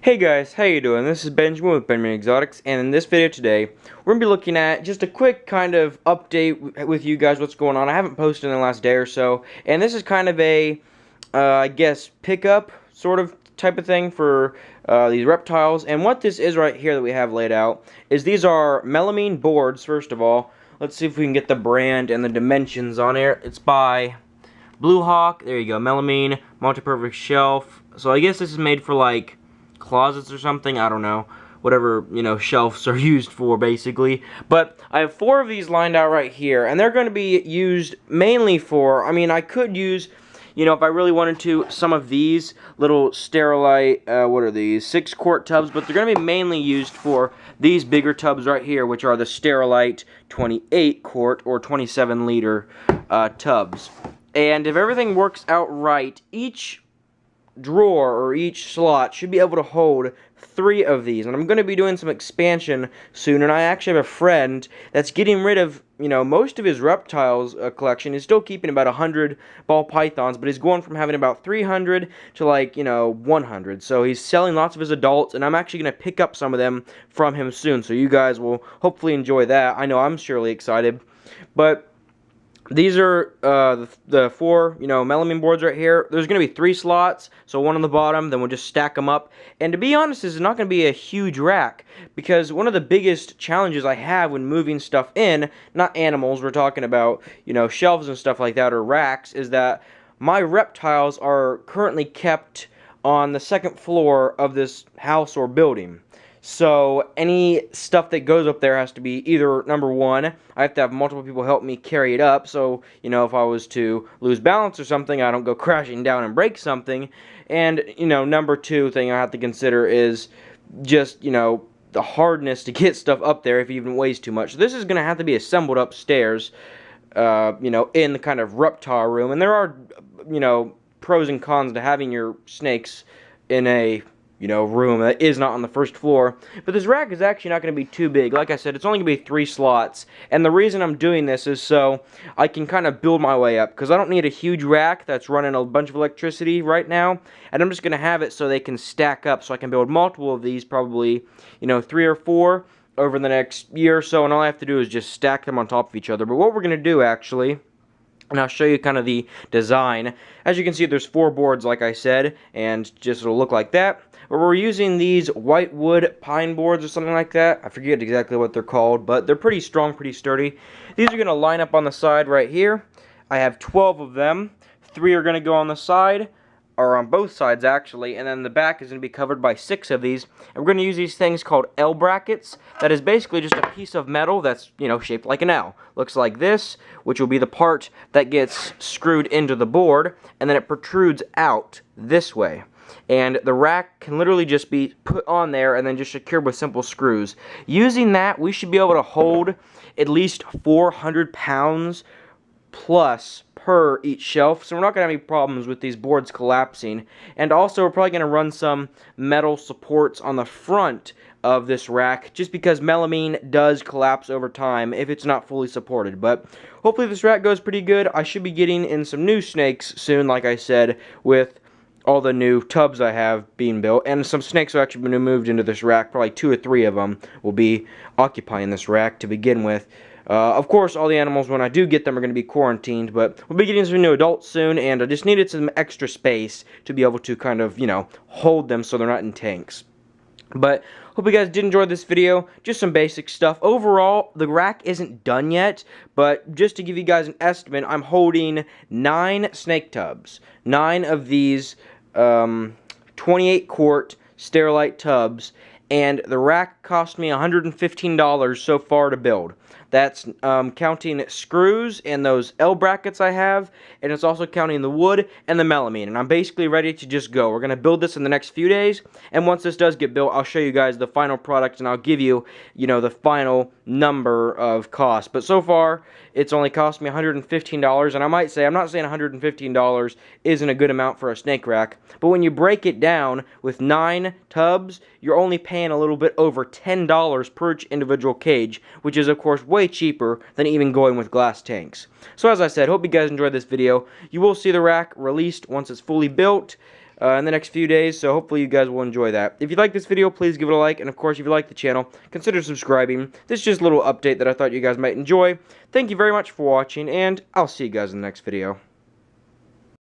Hey guys, how you doing? This is Benjamin with Benjamin Exotics, and in this video today, we're going to be looking at just a quick kind of update with you guys what's going on. I haven't posted in the last day or so, and this is kind of a, I guess, pickup sort of type of thing for these reptiles. And what this is right here that we have laid out is these are melamine boards, first of all. Let's see if we can get the brand and the dimensions on here. It's by Blue Hawk. There you go, melamine, multi-purpose shelf. So I guess this is made for like closets or something, I don't know, whatever, you know, shelves are used for basically. But I have 4 of these lined out right here, and they're going to be used mainly for, I mean, I could use, you know, if I really wanted to, some of these little Sterilite, what are these, 6-quart tubs, but they're going to be mainly used for these bigger tubs right here, which are the Sterilite 28-quart or 27-liter tubs. And if everything works out right, each drawer or each slot should be able to hold 3 of these. And I'm going to be doing some expansion soon, and I actually have a friend that's getting rid of, you know, most of his reptiles collection. He's still keeping about 100 ball pythons, but he's going from having about 300 to like, you know, 100. So he's selling lots of his adults, and I'm actually going to pick up some of them from him soon. So you guys will hopefully enjoy that. I know I'm surely excited. But these are the 4, you know, melamine boards right here. There's going to be 3 slots, so 1 on the bottom, then we'll just stack them up. And to be honest, this is not going to be a huge rack, because one of the biggest challenges I have when moving stuff in, not animals, we're talking about, you know, shelves and stuff like that, or racks, is that my reptiles are currently kept on the 2nd floor of this house or building. So any stuff that goes up there has to be either, number 1, I have to have multiple people help me carry it up, so, you know, if I was to lose balance or something, I don't go crashing down and break something. And, you know, number 2 thing I have to consider is just, you know, the hardness to get stuff up there if it even weighs too much. So this is going to have to be assembled upstairs, you know, in the kind of reptile room. And there are, you know, pros and cons to having your snakes in a, you know, room that is not on the 1st floor. But this rack is actually not going to be too big. Like I said, it's only going to be 3 slots. And the reason I'm doing this is so I can kind of build my way up, because I don't need a huge rack that's running a bunch of electricity right now. And I'm just going to have it so they can stack up, so I can build multiple of these, probably, you know, 3 or 4 over the next year or so. And all I have to do is just stack them on top of each other. But what we're going to do, actually, and I'll show you kind of the design. As you can see, there's 4 boards, like I said, and just it'll look like that. But we're using these whitewood pine boards or something like that. I forget exactly what they're called, but they're pretty strong, pretty sturdy. These are going to line up on the side right here. I have 12 of them. 3 are going to go on the side, or on both sides actually, and then the back is going to be covered by 6 of these. And we're going to use these things called L brackets. That is basically just a piece of metal that's, you know, shaped like an L. Looks like this, which will be the part that gets screwed into the board, and then it protrudes out this way. And the rack can literally just be put on there and then just secured with simple screws. Using that, we should be able to hold at least 400 pounds plus per each shelf, so we're not going to have any problems with these boards collapsing. And also, we're probably going to run some metal supports on the front of this rack, just because melamine does collapse over time if it's not fully supported. But hopefully this rack goes pretty good. I should be getting in some new snakes soon, like I said, with all the new tubs I have being built, and some snakes have actually been moved into this rack. Probably 2 or 3 of them will be occupying this rack to begin with. Of course, all the animals, when I do get them, are going to be quarantined, but we'll be getting some new adults soon, and I just needed some extra space to be able to kind of, you know, hold them so they're not in tanks. But hope you guys did enjoy this video. Just some basic stuff. Overall, the rack isn't done yet, but just to give you guys an estimate, I'm holding 9 snake tubs. 9 of these 28-quart Sterilite tubs, and the rack cost me $115 so far to build. That's counting screws and those L brackets I have, and it's also counting the wood and the melamine, and I'm basically ready to just go. We're going to build this in the next few days, and once this does get built, I'll show you guys the final product, and I'll give you, you know, the final number of cost. But so far, it's only cost me $115, and I might say, I'm not saying $115 isn't a good amount for a snake rack, but when you break it down with 9 tubs, you're only paying a little bit over $10 per individual cage, which is, of course, way cheaper than even going with glass tanks. So as I said, hope you guys enjoyed this video. You will see the rack released once it's fully built. in the next few days, so hopefully you guys will enjoy that. If you like this video, please give it a like, and of course, if you like the channel, consider subscribing. This is just a little update that I thought you guys might enjoy. Thank you very much for watching, and I'll see you guys in the next video.